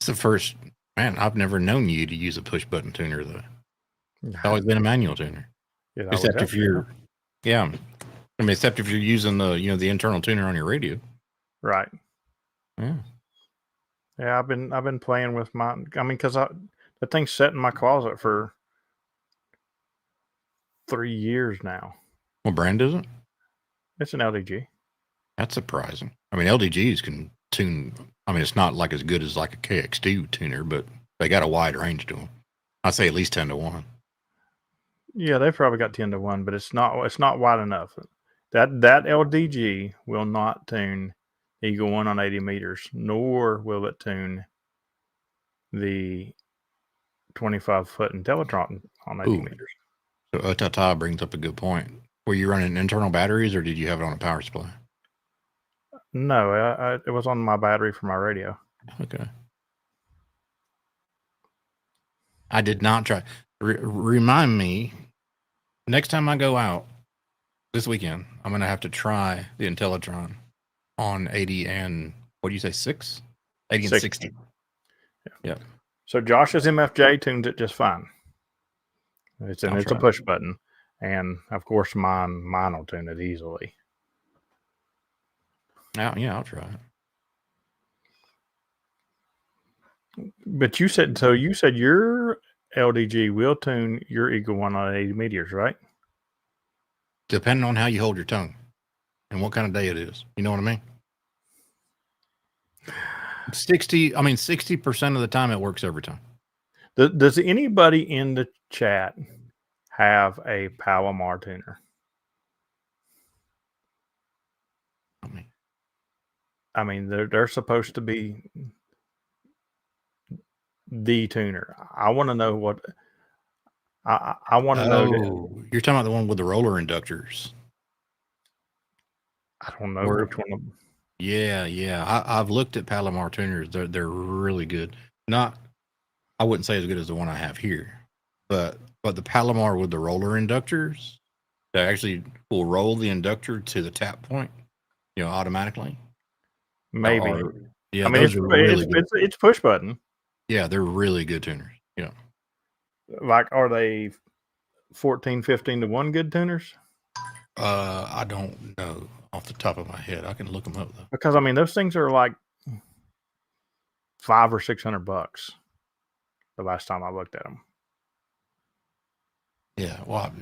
the first, man, I've never known you to use a push button tuner though. It's always been a manual tuner. Except if you're except if you're using the internal tuner on your radio. Right. Yeah. Yeah, I've been playing with mine. I mean, because the thing's set in my closet for 3 years now. What brand is it? It's an LDG. That's surprising. I mean, LDGs can tune. I mean, it's not like as good as like a KX2 tuner, but they got a wide range to them. I'd say at least 10-1. Yeah, they've probably got 10-1, but it's not wide enough. That LDG will not tune Eagle 1 on 80 meters, nor will it tune the 25-foot Intellatron on 80 meters. So Otata brings up a good point. Were you running internal batteries, or did you have it on a power supply? No, it was on my battery for my radio. Okay. I did not try. Remind me, next time I go out this weekend, I'm going to have to try the Intellatron on 80 and, what do you say, 6? 80 and 60. Yeah. So Josh's MFJ tunes it just fine. It's a push button. And, of course, mine will tune it easily. Yeah, I'll try it. But you said your LDG will tune your Eagle 1 on 80 meters, right? Depending on how you hold your tongue and what kind of day it is. You know what I mean? 60% of the time it works every time. Does anybody in the chat have a Palomar tuner? I mean, they're supposed to be the tuner. I want to know what. I want to know. Oh, you're talking about the one with the roller inductors. I don't know Where- which one. Yeah. I've looked at Palomar tuners. They're really good. Not, I wouldn't say as good as the one I have here, but the Palomar with the roller inductors, that actually will roll the inductor to the tap point, automatically. Maybe. Yeah, I mean, those are really good. it's push button. Yeah, they're really good tuners. Yeah. Like, are they 14, 15 to 1 good tuners? I don't know off the top of my head. I can look them up though. Because I mean, those things are like $500 or $600 the last time I looked at them. Yeah, well,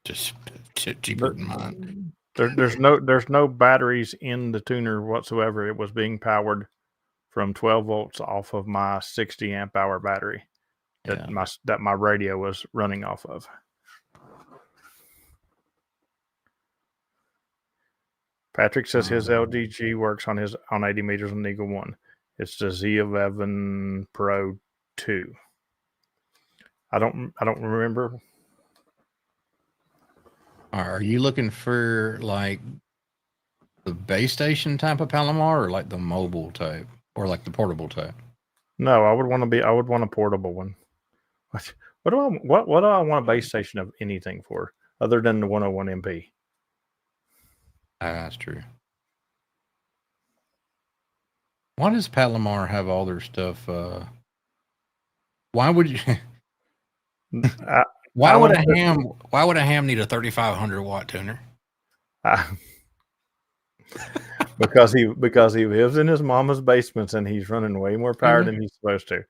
just cheaper than mine. There's no batteries in the tuner whatsoever. It was being powered from 12 volts off of my 60 amp hour battery that my radio was running off of. Patrick says his LDG works on 80 meters on Eagle One. It's the Z11 Pro 2. I don't remember. Are you looking for like the base station type of Palomar, or like the mobile type, or like the portable type? No, I would want a portable one. What do I want a base station of anything for other than the 101 MP? That's true. Why does Palomar have all their stuff? Why would you? Why would a ham need a 3,500 watt tuner? Because he lives in his mama's basements and he's running way more power than he's supposed to.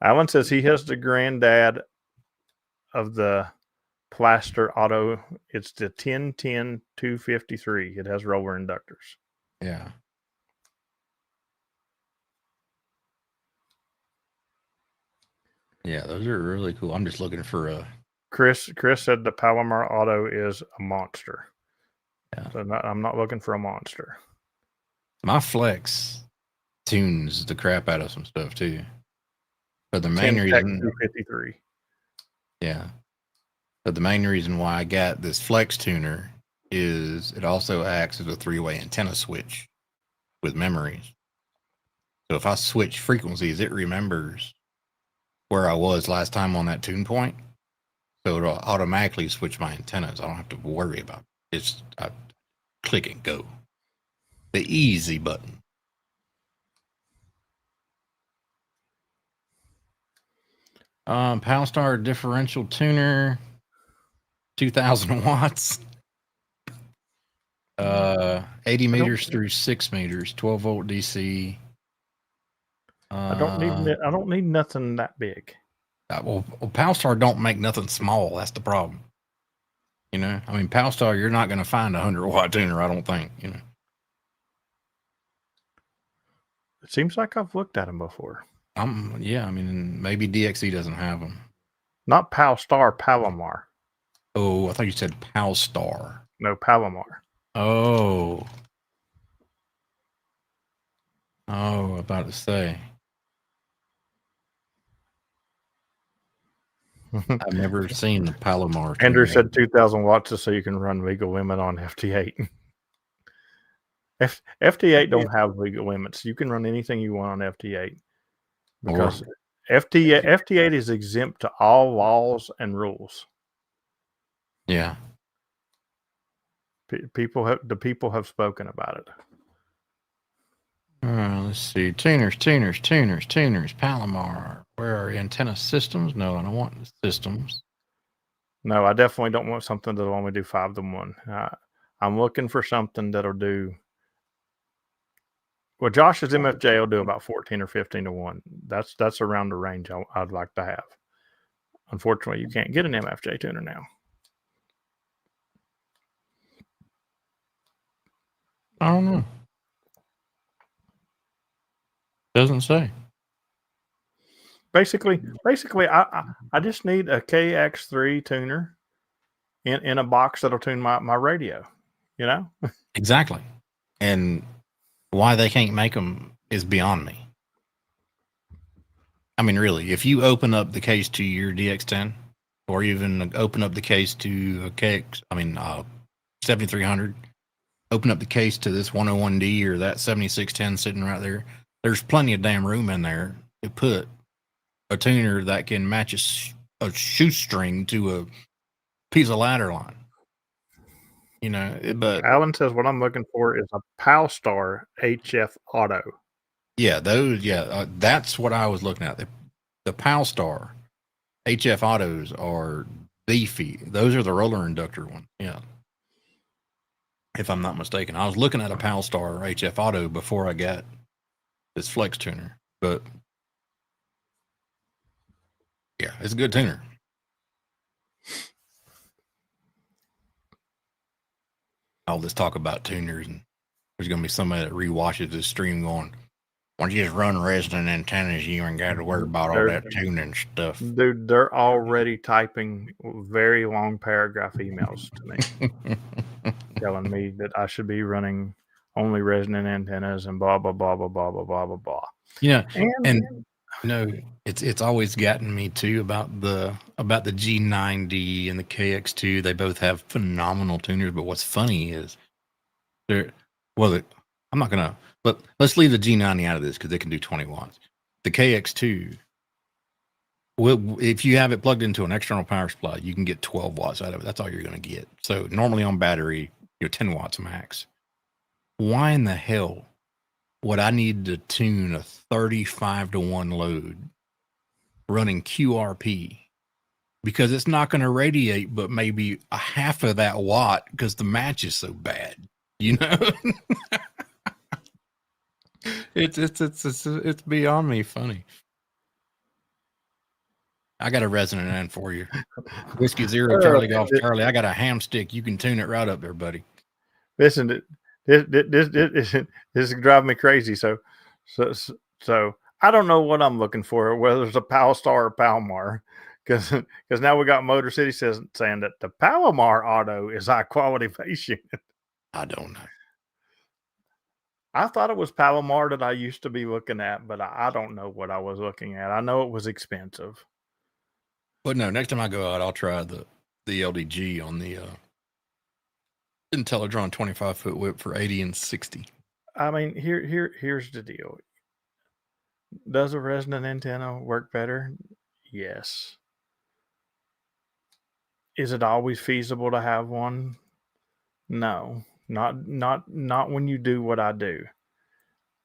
Alan says he has the granddad of the Plaster Auto. It's the 1010 253. It has roller inductors. Yeah. Yeah, those are really cool. I'm just looking for a. Chris said the Palomar Auto is a monster. Yeah. So I'm not looking for a monster. My Flex tunes the crap out of some stuff too. But the main reason. 253. Yeah. But the main reason why I got this Flex tuner is it also acts as a 3-way antenna switch with memories. So if I switch frequencies, it remembers where I was last time on that tune point. So it'll automatically switch my antennas. I don't have to worry about it. It's I click and go. The easy button. Powerstar differential tuner, 2,000 watts. 80 meters through 6 meters, 12 volt DC. I don't need nothing that big. Well, Powerstar don't make nothing small. That's the problem. I mean, Powerstar, you're not going to find a 100-watt tuner, I don't think. It seems like I've looked at them before. Yeah, I mean, maybe DXE doesn't have them. Not Powerstar, Palomar. Oh, I thought you said Powerstar. No, Palomar. Oh, about to say. I've never seen the Palomar. Andrew said 2,000 watts is so you can run legal limit on FT8. FT8 don't have legal limits. You can run anything you want on FT8 because FT8 is exempt to all laws and rules. Yeah. People have spoken about it. Let's see. Tuners, Palomar. Where are antenna systems? No, I don't want systems. No, I definitely don't want something that'll only do 5 to 1. I'm looking for something that'll do. Well, Josh's MFJ will do about 14 or 15 to 1. That's around the range I'd like to have. Unfortunately, you can't get an MFJ tuner now. I don't know. Doesn't say. Basically, I just need a KX3 tuner in a box that'll tune my radio. Exactly. And why they can't make them is beyond me. I mean, really, if you open up the case to your DX10 or even open up the case to a KX. 7300. Open up the case to this 101D or that 7610 sitting right there. There's plenty of damn room in there to put a tuner that can match a shoestring to a piece of ladder line. But Alan says what I'm looking for is a Palstar HF Auto. yeah, that's what I was looking at. The Palstar HF Autos are beefy. Those are the roller inductor ones. Yeah. If I'm not mistaken. I was looking at a Palstar HF Auto before I got this flex tuner. But yeah, it's a good tuner. All this talk about tuners, and there's going to be somebody that rewatches this stream going, why don't you just run resonant antennas? You ain't got to worry about all that tuning stuff. Dude, they're already typing very long paragraph emails to me telling me that I should be running only resonant antennas and blah, blah, blah, blah, blah, blah, blah, blah, blah. It's always gotten me too about the G9D and the KX2. They both have phenomenal tuners, but what's funny is I'm not gonna, but let's leave the G90 out of this because they can do 20 watts. The KX2, if you have it plugged into an external power supply, you can get 12 watts out of it. That's all you're gonna get. So normally on battery, you're 10 watts max. Why in the hell would I need to tune a 35-to-1 load running QRP? Because it's not going to radiate but maybe a half of that watt because the match is so bad. It's beyond me funny. I got a resonant end for you. Whiskey Zero, Charlie Golf Charlie. I got a ham stick. You can tune it right up there, buddy. Listen, this is driving me crazy. So I don't know what I'm looking for, whether it's a Palstar or Palmar, because now we got Motor City saying that the Palomar Auto is high quality base unit. I don't know. I thought it was Palomar that I used to be looking at, but I don't know what I was looking at. I know it was expensive. But no, next time I go out, I'll try the LDG on the Intellatron 25-foot whip for 80 and 60. I mean, here's the deal. Does a resonant antenna work better? Yes. Is it always feasible to have one? No, not when you do what I do.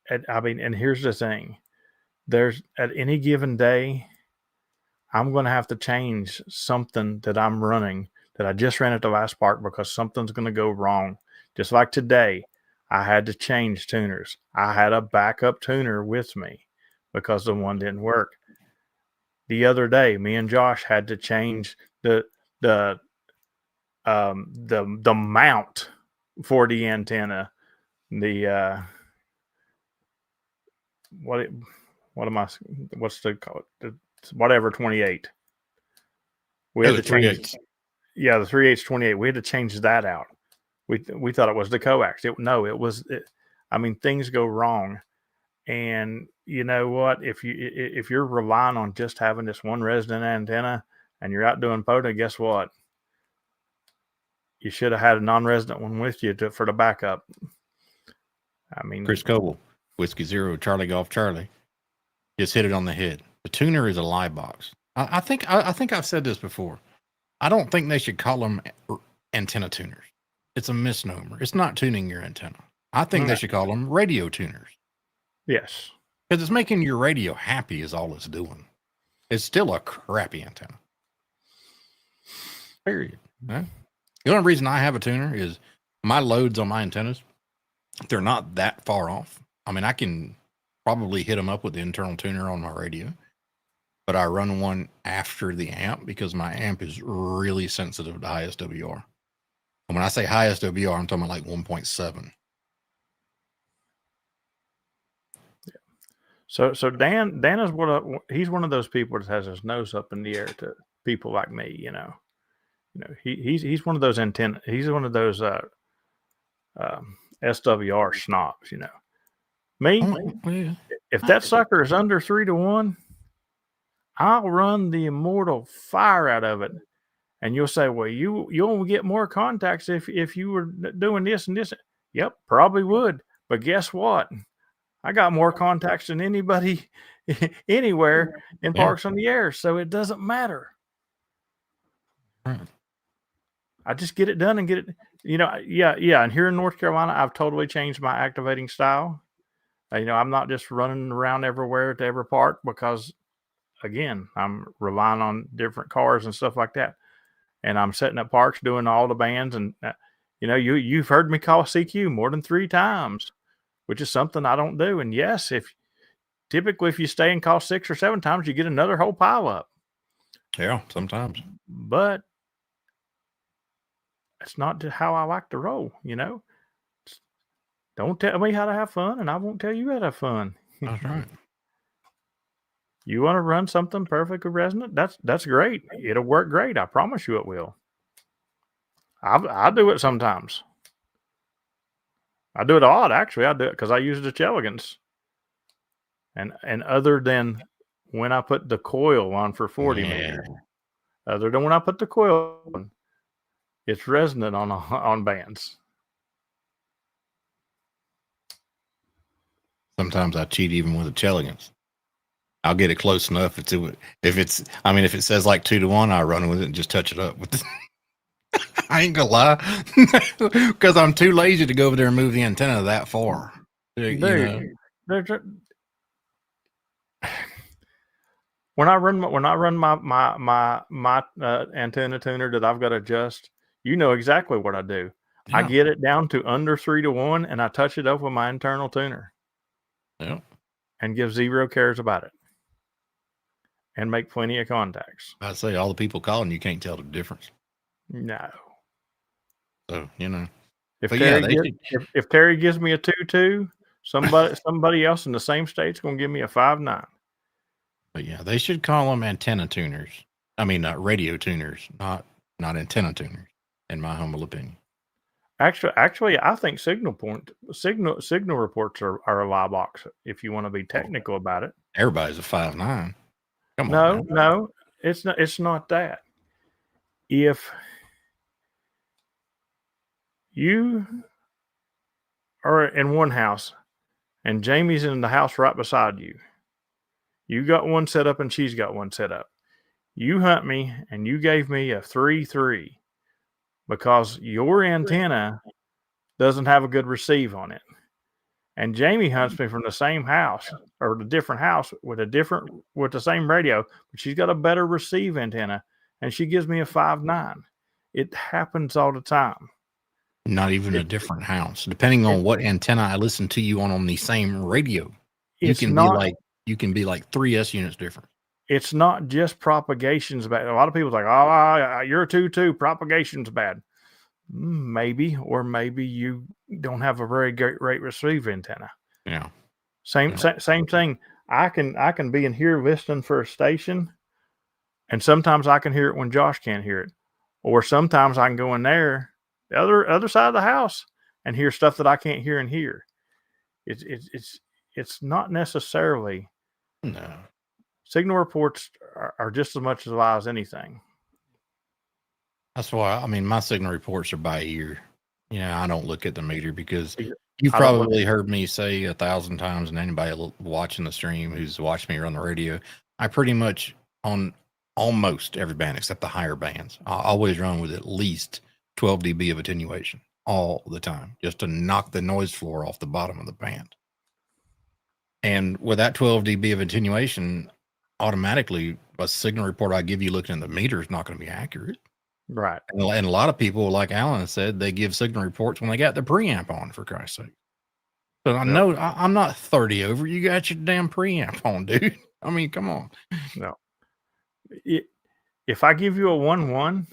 And here's the thing. There's at any given day, I'm going to have to change something that I'm running that I just ran at the last park because something's going to go wrong. Just like today, I had to change tuners. I had a backup tuner with me because the one didn't work. The other day, me and Josh had to change the mount for the antenna. What's the call? Whatever 28. We had to change. Yeah, the 3/8 28. We had to change that out. We thought it was the coax. It was. Things go wrong, and you know what? If you're relying on just having this one resonant antenna and you're out doing POTA, guess what? You should have had a non-resident one with you for the backup. Chris Coble, Whiskey Zero, Charlie Golf Charlie, just hit it on the head. The tuner is a live box. I think I've said this before. I don't think they should call them antenna tuners. It's a misnomer. It's not tuning your antenna. I think they should call them radio tuners. Yes. Because it's making your radio happy is all it's doing. It's still a crappy antenna. Period. Huh? The only reason I have a tuner is my loads on my antennas, they're not that far off. I can probably hit them up with the internal tuner on my radio, but I run one after the amp because my amp is really sensitive to high SWR. And when I say high SWR, I'm talking about like 1.7. So Dan is he's one of those people that has his nose up in the air to people like me. He's one of those antenna. He's one of those SWR snobs. Me, if that sucker is under 3-to-1, I'll run the immortal fire out of it And you'll say, well, you'll get more contacts if you were doing this and this. Yep, probably would. But guess what? I got more contacts than anybody anywhere in Parks on the Air, so it doesn't matter. Right. I just get it done and get it. Yeah. And here in North Carolina, I've totally changed my activating style. I'm not just running around everywhere to every park because, again, I'm relying on different cars and stuff like that. And I'm setting up parks, doing all the bands, and you've heard me call CQ more than 3 times, which is something I don't do. And yes, if you stay and call 6 or 7 times, you get another whole pile up. Yeah, sometimes. But it's not just how I like to roll. Don't tell me how to have fun, and I won't tell you how to have fun. That's right. You want to run something perfectly resonant? That's great. It'll work great. I promise you it will. I do it sometimes. I do it odd, actually. I do it because I use the Cheligans. And other than when I put the coil on for 40 meters, other than when I put the coil on, it's resonant on bands. Sometimes I cheat even with the Cheligans. I'll get it close enough. If it says like 2-1, I run with it and just touch it up with. I ain't gonna lie, because I'm too lazy to go over there and move the antenna that far. When I run my antenna tuner that I've got to adjust, you know exactly what I do. Yeah. I get it down to under 3-1, and I touch it up with my internal tuner. Yeah. And give 0 cares about it. And make plenty of contacts. I'd say all the people calling, you can't tell the difference. No. So, If Terry gives me a 2-2, somebody else in the same state's going to give me a 5-9. But yeah, they should call them antenna tuners. I mean, not radio tuners, not antenna tuners, in my humble opinion. Actually, I think signal reports are a lie box if you want to be technical about it. Everybody's a 5-9. Come on. No, it's not that. If you are in one house and Jamie's in the house right beside you, you got one set up and she's got one set up. You hunt me and you gave me a 3-3 because your antenna doesn't have a good receive on it. And Jamie hunts me from the same house or the different house with the same radio, but she's got a better receive antenna and she gives me a 5-9. It happens all the time. Not even a different house. Depending on what antenna I listen to you on the same radio, you can be like 3S units different. It's not just propagation's bad. A lot of people's like, oh, you're a 2-2, propagation's bad. Maybe, or maybe you don't have a very great receive antenna. Yeah. Same thing. I can be in here listening for a station, and sometimes I can hear it when Josh can't hear it, or sometimes I can go in there, the other side of the house, and hear stuff that I can't hear in here. It's not necessarily. No. Signal reports are just as much as a lie as anything. That's why, my signal reports are by ear. I don't look at the meter because you've probably heard me say 1,000 times, and anybody watching the stream who's watched me run the radio, I pretty much on almost every band except the higher bands, I always run with at least 12 dB of attenuation all the time, just to knock the noise floor off the bottom of the band. And with that 12 dB of attenuation, automatically a signal report I give you looking at the meter is not going to be accurate. Right. And a lot of people, like Alan said, they give signal reports when they got the preamp on, for Christ's sake. So I know I'm not 30 over. You got your damn preamp on, dude. Come on. No. If I give you a 1-1,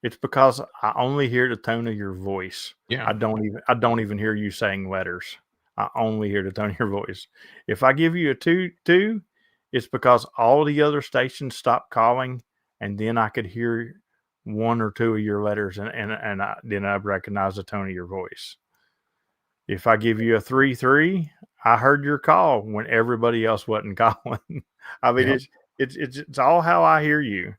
it's because I only hear the tone of your voice. Yeah. I don't even hear you saying letters. I only hear the tone of your voice. If I give you a 2-2, it's because all the other stations stopped calling, and then I could hear 1 or 2 of your letters, and then I recognize the tone of your voice. If I give you a 3-3, I heard your call when everybody else wasn't calling. It's all how I hear you.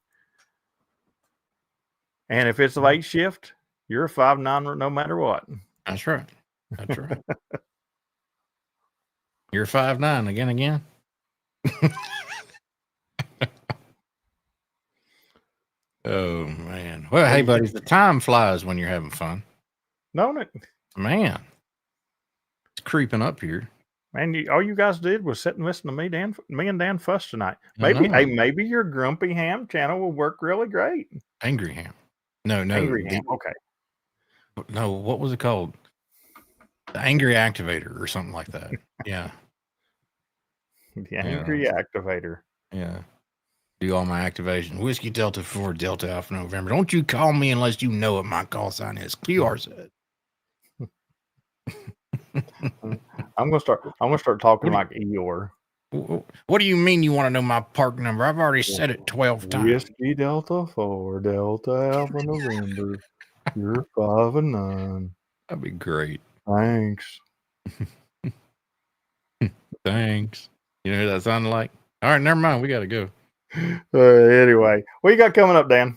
And if it's a late shift, you're a 5'9" no matter what. That's right. That's right. You're 5'9" again. Oh man. Well, hey buddies, the time flies when you're having fun. No, Man. It's creeping up here. man, all you guys did was sit and listen to me and Dan fuss tonight. Maybe your Grumpy Ham channel will work really great. Angry Ham. No. Angry Ham. Okay. No, what was it called? The Angry Activator or something like that. Yeah. The Angry Activator. Yeah. Do all my activation. Whiskey Delta 4 Delta Alpha November. Don't you call me unless you know what my call sign is. QR said. I'm gonna start talking like Eeyore. What do you mean you want to know my park number? I've already said it 12 times. Whiskey Delta 4 Delta Alpha November. You're 5'9". That'd be great. Thanks. Thanks. You know who that sounded like? All right, never mind. We got to go. Anyway, what you got coming up, Dan?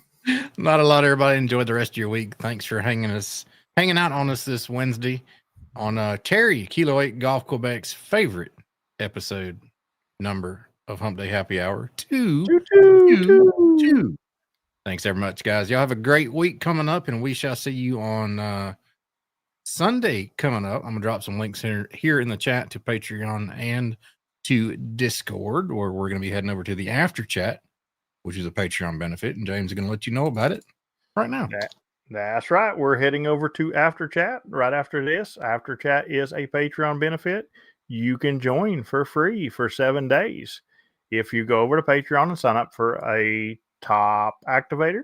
Not a lot. Everybody enjoy the rest of your week. Thanks for hanging out on us this Wednesday on Terry Kilo 8 Golf Quebec's favorite episode number of Hump Day Happy Hour 2. Thanks very much, guys. Y'all have a great week coming up, and we shall see you on Sunday coming up. I'm gonna drop some links here in the chat to Patreon and to Discord, where we're gonna be heading over to the after chat, which is a Patreon benefit, and James is gonna let you know about it right now. That's right. We're heading over to after chat right after this. After chat is a Patreon benefit. You can join for free for 7 days if you go over to Patreon and sign up for a top activator,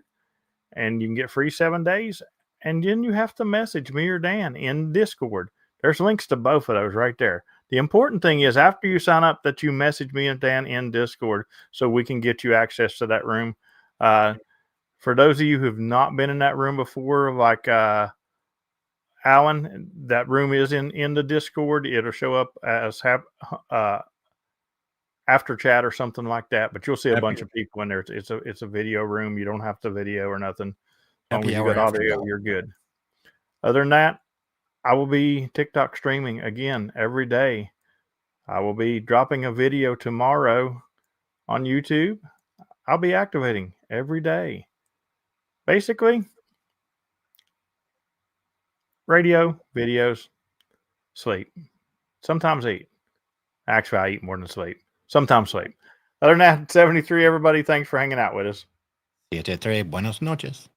and you can get free 7 days. And then you have to message me or Dan in Discord. There's links to both of those right there. The important thing is after you sign up that you message me and Dan in Discord so we can get you access to that room. For those of you who've not been in that room before, like Alan, that room is in the Discord. It'll show up as after chat or something like that. But you'll see a bunch of people in there. It's a video room. You don't have to video or nothing. As long as you got audio, you're good. Other than that, I will be TikTok streaming again every day. I will be dropping a video tomorrow on YouTube. I'll be activating every day. Basically, radio, videos, sleep. Sometimes eat. Actually, I eat more than sleep. Sometimes sleep. Other than that, 73, everybody, thanks for hanging out with us. 73, buenas noches.